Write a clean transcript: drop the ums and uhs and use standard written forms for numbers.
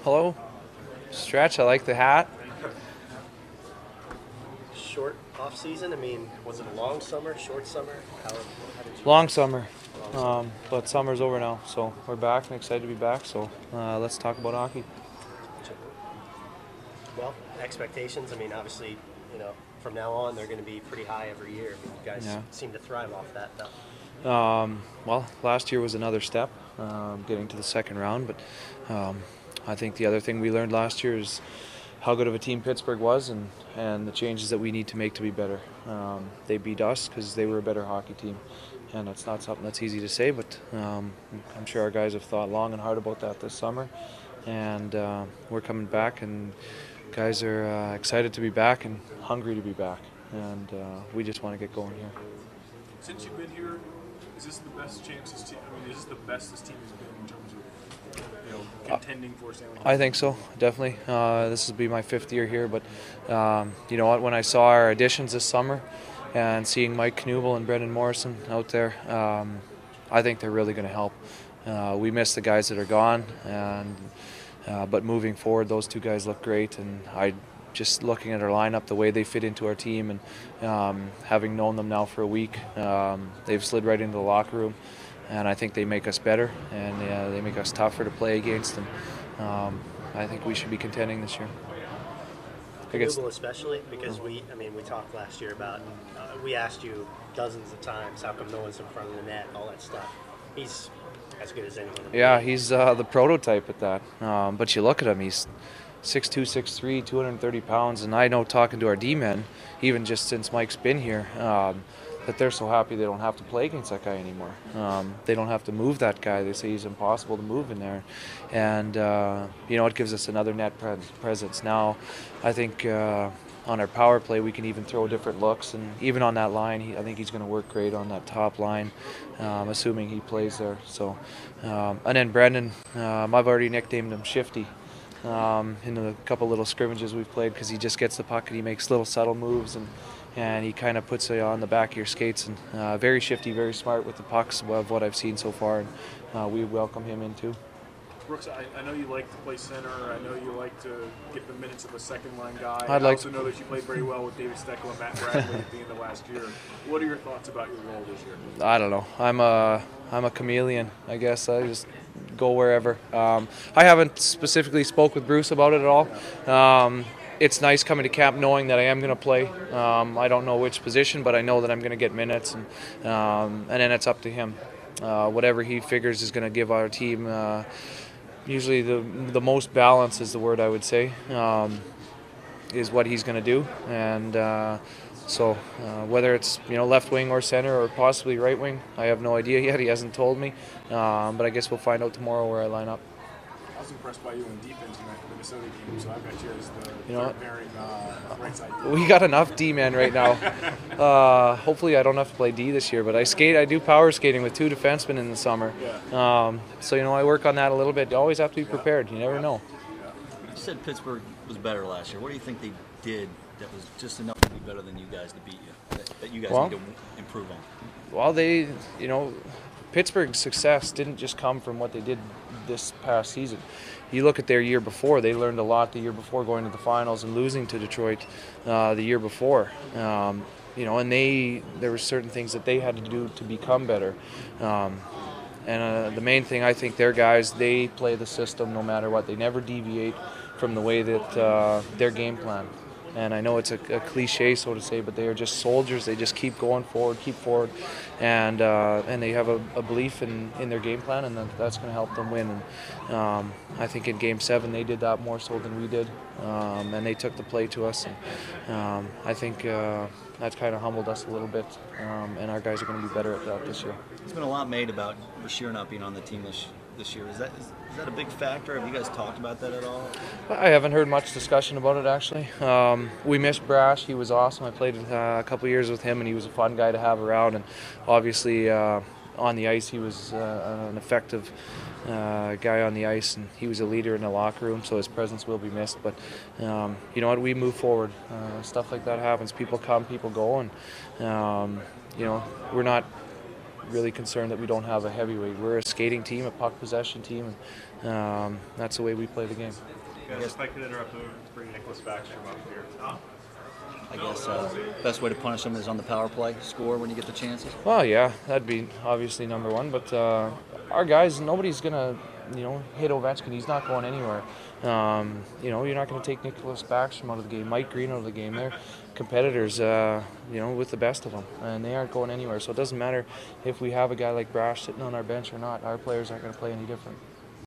Hello. Stretch, I like the hat. Short off season. I mean, was it a long summer, short summer? How did you Long guys? summer. Long summer. But summer's over now, so we're back and excited to be back. So let's talk about hockey. Well, expectations. I mean, obviously, from now on they're going to be pretty high every year. I mean, you guys Yeah. seem to thrive off that, though. Well, last year was another step, getting to the second round. But I think the other thing we learned last year is how good of a team Pittsburgh was and the changes that we need to make to be better. They beat us because they were a better hockey team. And that's not something that's easy to say, but I'm sure our guys have thought long and hard about that this summer. And we're coming back, and guys are excited to be back and hungry to be back. And we just want to get going here. Since you've been here, is this the best chance this team? I mean, is this the best this team has been in terms of contending for Stanley Cup? I think so, definitely. This will be my 5th year here, but you know what? When I saw our additions this summer and seeing Mike Knubel and Brendan Morrison out there, I think they're really going to help. We miss the guys that are gone, but moving forward, those two guys look great, and just looking at our lineup, the way they fit into our team, and having known them now for a week, they've slid right into the locker room, and I think they make us better, and they make us tougher to play against, and I think we should be contending this year. Knubel especially, because we talked last year about, we asked you dozens of times, how come no one's in front of the net, all that stuff. He's as good as anyone. Yeah, he's the prototype at that. But you look at him, he's 6'2", 6'3", 230 pounds, and I know talking to our D-men, even just since Mike's been here, that they're so happy they don't have to play against that guy anymore. They don't have to move that guy. They say he's impossible to move in there. And, it gives us another net presence. Now, I think on our power play we can even throw different looks. And even on that line, I think he's going to work great on that top line, assuming he plays there. So, and then Brendan, I've already nicknamed him Shifty. In a couple little scrimmages we've played, because he just gets the puck and he makes little subtle moves, and he kind of puts it on the back of your skates, and very shifty, very smart with the pucks of what I've seen so far, and we welcome him in too. Brooks, I know you like to play center. I know you like to get the minutes of a second-line guy. I also know that you played very well with David Steckel and Matt Bradley at the end of last year. What are your thoughts about your role this year? I don't know. I'm a chameleon, I guess. I just go wherever. I haven't specifically spoke with Bruce about it at all. It's nice coming to camp knowing that I am going to play. I don't know which position, but I know that I'm going to get minutes, and then it's up to him. Whatever he figures is going to give our team. Usually the most balance is the word I would say, is what he's going to do. And so whether it's left wing or center or possibly right wing, I have no idea yet. He hasn't told me. But I guess we'll find out tomorrow where I line up. I was impressed by you on defense in that Minnesota game, so I've got you as the third pairing right side. We got enough D-men right now. Hopefully I don't have to play D this year, but I do power skating with 2 defensemen in the summer. Yeah. So I work on that a little bit. You always have to be prepared. You never know. You said Pittsburgh was better last year. What do you think they did that was just enough to be better than you guys to beat you, that you guys need to improve on? Well, Pittsburgh's success didn't just come from what they did this past season. You look at their year before, they learned a lot the year before, going to the finals and losing to Detroit the year before. And there were certain things that they had to do to become better. And the main thing, I think, their guys, they play the system no matter what. They never deviate from the way that their game plan. And I know it's a cliche, so to say, but they are just soldiers. They just keep going forward, and they have a belief in their game plan, and that's going to help them win. And I think in Game 7 they did that more so than we did, and they took the play to us. And I think that's kind of humbled us a little bit, and our guys are going to be better at that this year. There's been a lot made about Bashir not being on the team this year. Is that a big factor? Have you guys talked about that at all? I haven't heard much discussion about it, actually. We missed Brash. He was awesome. I played a couple of years with him, and he was a fun guy to have around. And obviously, on the ice, he was an effective guy on the ice, and he was a leader in the locker room, so his presence will be missed. But you know what? We move forward. Stuff like that happens. People come, people go, and we're not really concerned that we don't have a heavyweight. We're a skating team, a puck possession team, and that's the way we play the game. Guys, if I could interrupt, bring Nicholas Backstrom up here. I guess best way to punish them is on the power play, score when you get the chances. Well, yeah, that'd be obviously number one. But our guys, nobody's gonna, hit Ovechkin. He's not going anywhere. You're not going to take Nicholas Backstrom out of the game, Mike Green out of the game. They're competitors, with the best of them, and they aren't going anywhere. So it doesn't matter if we have a guy like Brash sitting on our bench or not. Our players aren't going to play any different.